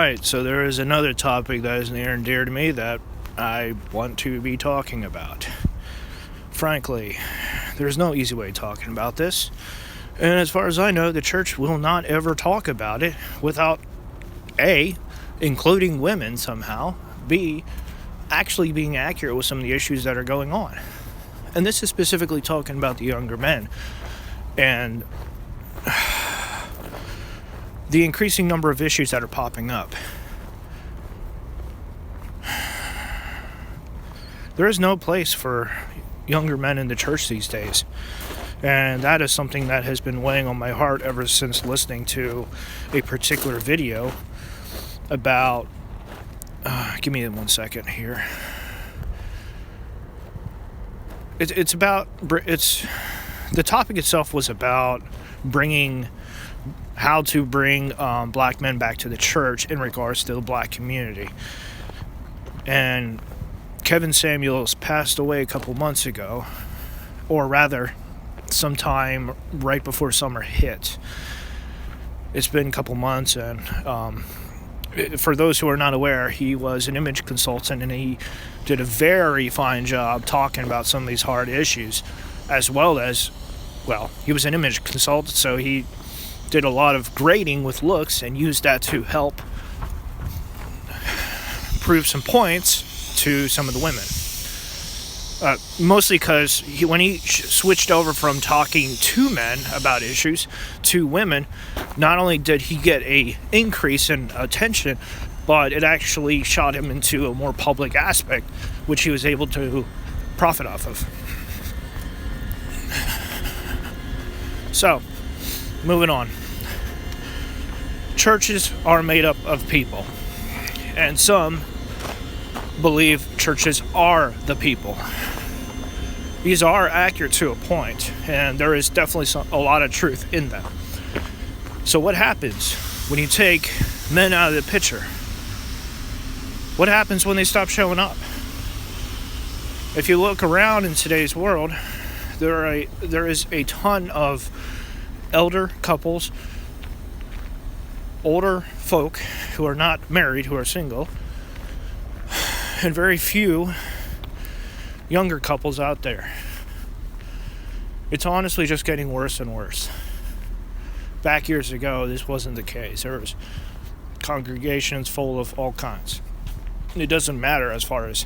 Alright, so there is another topic that is near and dear to me that I want to be talking about. Frankly, there's no easy way of talking about this. And as far as I know, the church will not ever talk about it without A, including women somehow, B, actually being accurate with some of the issues that are going on. And this is specifically talking about the younger men and the increasing number of issues that are popping up. There is no place for younger men in the church these days. And that is something that has been weighing on my heart ever since listening to a particular video about... give me 1 second here. It's about... the topic itself was about how to bring black men back to the church in regards to the black community. And Kevin Samuels passed away a couple months ago, or rather, sometime right before summer hit. It's been a couple months, and for those who are not aware, he was an image consultant, and he did a very fine job talking about some of these hard issues, as well as, well, he was an image consultant, so he did a lot of grading with looks and used that to help prove some points to some of the women. Mostly because when he switched over from talking to men about issues to women, not only did he get a increase in attention, but it actually shot him into a more public aspect, which he was able to profit off of. So, moving on. Churches are made up of people, and some believe churches are the people. These are accurate to a point, and there is definitely a lot of truth in them. So what happens when you take men out of the picture? What happens when they stop showing up? If you look around in today's world, there is a ton of elder couples, older folk who are not married, who are single, and very few younger couples out there. It's honestly just getting worse and worse. Back years ago, this wasn't the case. There was congregations full of all kinds. It doesn't matter as far as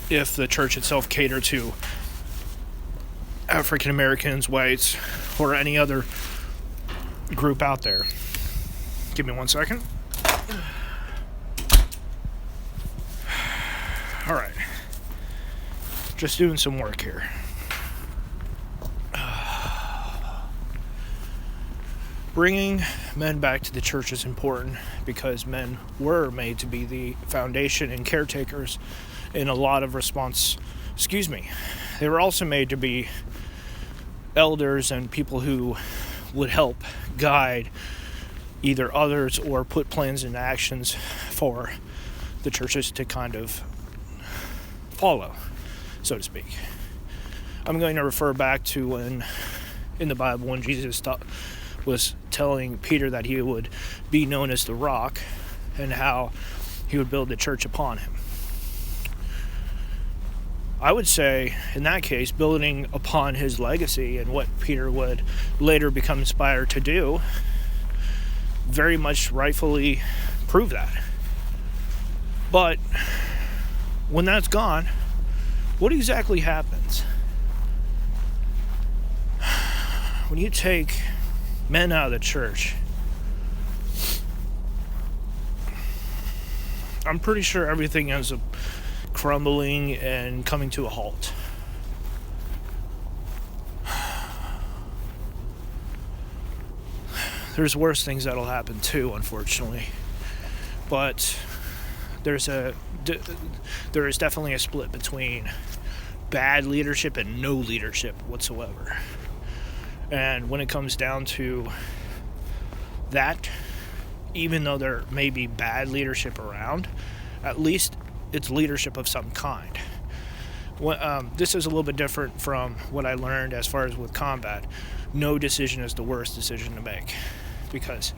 if the church itself catered to African Americans, whites, or any other group out there. Give me 1 second. Alright. Just doing some work here. Bringing men back to the church is important because men were made to be the foundation and caretakers in a lot of They were also made to be elders and people who would help guide either others or put plans into actions for the churches to kind of follow, so to speak. I'm going to refer back to when in the Bible when Jesus was telling Peter that he would be known as the rock and how he would build the church upon him. I would say, in that case, building upon his legacy and what Peter would later become inspired to do, very much rightfully prove that. But when that's gone, what exactly happens? When you take men out of the church, I'm pretty sure everything ends up crumbling and coming to a halt. There's worse things that'll happen too, unfortunately. But there is definitely a split between bad leadership and no leadership whatsoever. And when it comes down to that, even though there may be bad leadership around, at least it's leadership of some kind. This is a little bit different from what I learned as far as with combat. No decision is the worst decision to make. Because,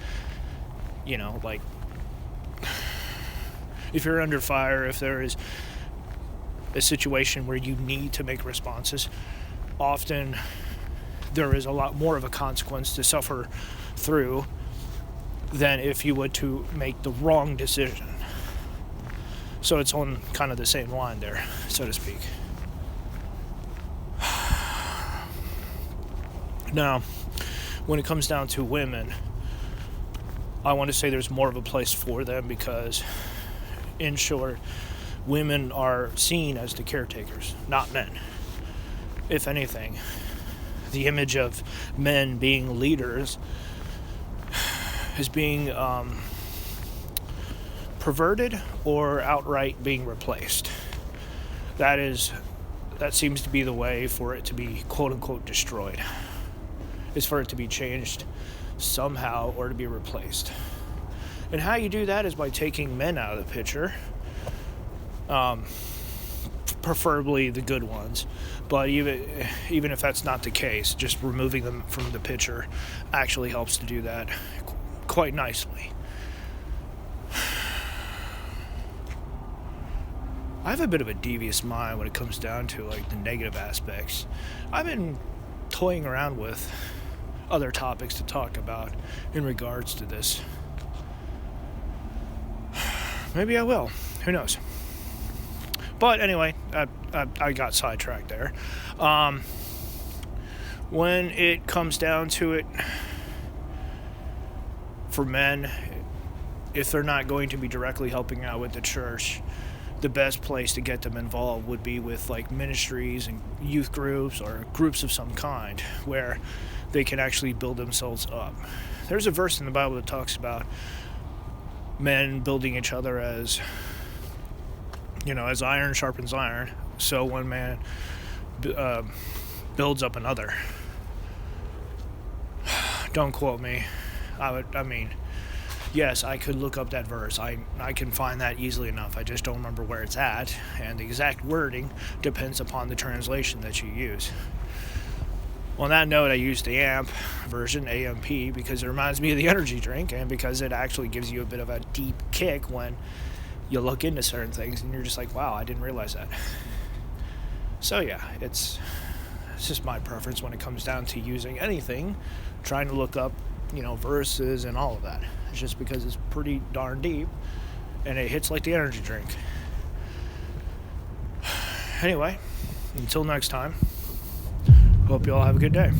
like if you're under fire, if there is a situation where you need to make responses, often there is a lot more of a consequence to suffer through than if you were to make the wrong decision. So it's on kind of the same line there, so to speak. Now, when it comes down to women, I want to say there's more of a place for them because, in short, women are seen as the caretakers, not men. If anything, the image of men being leaders is being perverted or outright being replaced. That seems to be the way for it to be quote-unquote destroyed, is for it to be changed somehow or to be replaced. And how you do that is by taking men out of the picture, preferably the good ones. But even if that's not the case, just removing them from the picture actually helps to do that quite nicely. I have a bit of a devious mind when it comes down to like the negative aspects. I've been toying around with other topics to talk about in regards to this. Maybe I will. Who knows? But anyway, I got sidetracked there. When it comes down to it, for men, if they're not going to be directly helping out with the church, the best place to get them involved would be with like ministries and youth groups or groups of some kind where they can actually build themselves up. There's a verse in the Bible that talks about men building each other as iron sharpens iron, so one man builds up another. Don't quote me. Yes, I could look up that verse. I can find that easily enough. I just don't remember where it's at, and the exact wording depends upon the translation that you use. On that note, I used the AMP version, AMP, because it reminds me of the energy drink, and because it actually gives you a bit of a deep kick when you look into certain things, and you're just like, wow, I didn't realize that. So yeah, it's just my preference when it comes down to using anything, trying to look up, verses and all of that. It's just because it's pretty darn deep, and it hits like the energy drink. Anyway, until next time, hope you all have a good day.